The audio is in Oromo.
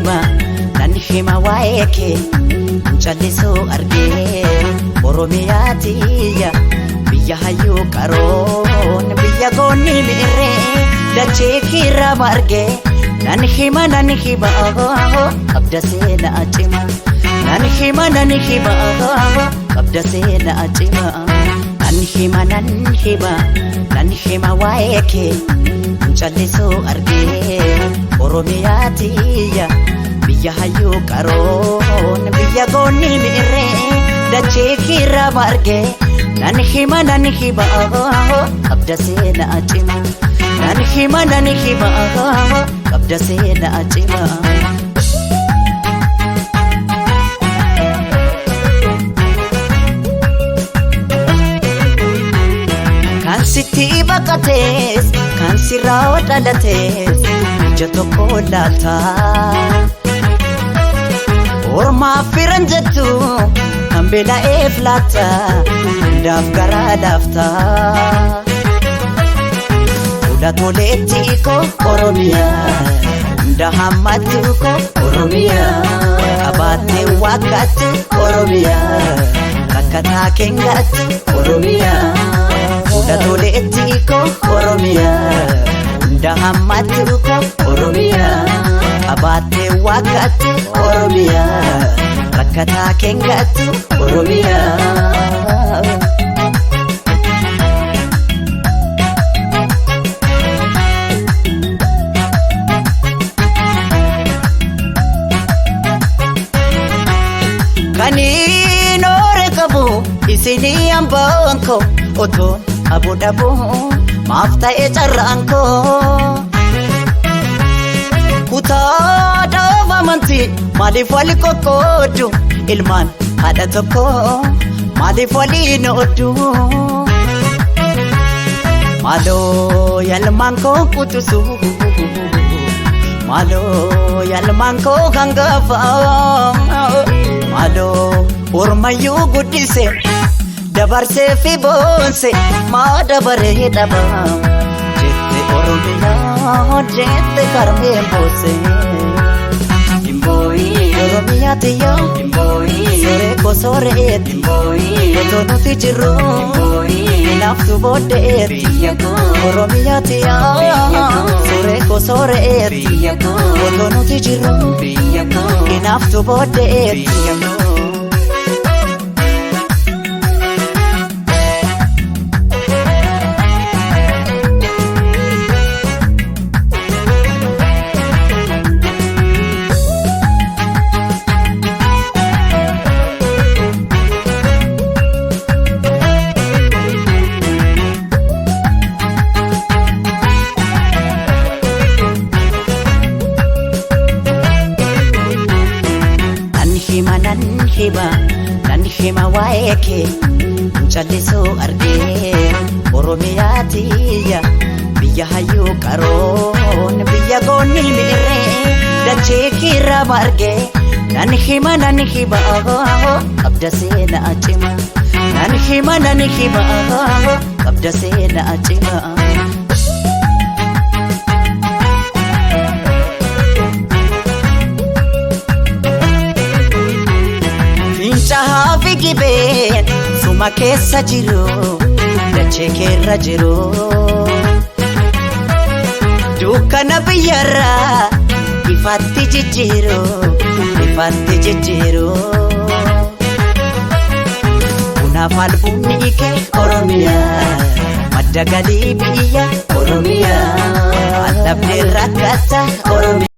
hima waeke jallisu arge Oromiyaatiya biyya hayyu qaroon biyya goonni mirre dachee kirra marge nan hima qabda seena acima nan hima qabda seena acima nan hima waeke jallisu arge Oromiyaatiya biyya hayyu qaroon biyya goonni mirre dachee kirra marge nan hima qabda seena acima nan hima qabda seena acima kan sitti baqatees kan sirraa dhalatees ija tokko laata orma firan jettu kan beela'eef laata hundaaf garaa laafta hunda toleetti ko Oromiyaa hunda hammatu ko Oromiyaa qabaattee waaqattu Oromiyaa rakkataa keenyatti Oromiyaa hunda toleetti ko Oromiyaa hunda hammatu ko Oromiyaa qabaattee waaqattu Oromiyaa rakkataa keenyatti Oromiyaa kanii noore qabu isinii ambaanko otoon abu dhabu maaf ta'e carraanko kutaa dhaabamanti maaliif wali qoqqoodu ilmaan haadha tokko maaliif waliin ooddu maaloo yaalmaan koo kutusu maaloo yaalmaan koo hangafa maaloo ormayyuu guddise dabarsee fi boonse maa dabaree dhaba jette Oromiyaa jette karmeen boose Imboyi Oromiyaatiya Imboyi sore ko soreet Imboyi otoo nuti jirru Imboyi naaftu booddeet Oromiyaatiya sore ko soreet otoo nuti jirru naaftu booddeet nan hima waeke jallisu arge Oromiyaatiya biyya hayyu qaroon biyya goonni mirre dachee kirra marge nan hima qabda seena acima nan hima qabda seena acima Chahafi gibeen suma keessa jiru dachee keerra jiru dukkana biyyarraa ifaatti jijjiiru kunaaf albuunni kee Oromiyaa madda galii biyya Oromiyaa allabnee rakkata Oromiyaa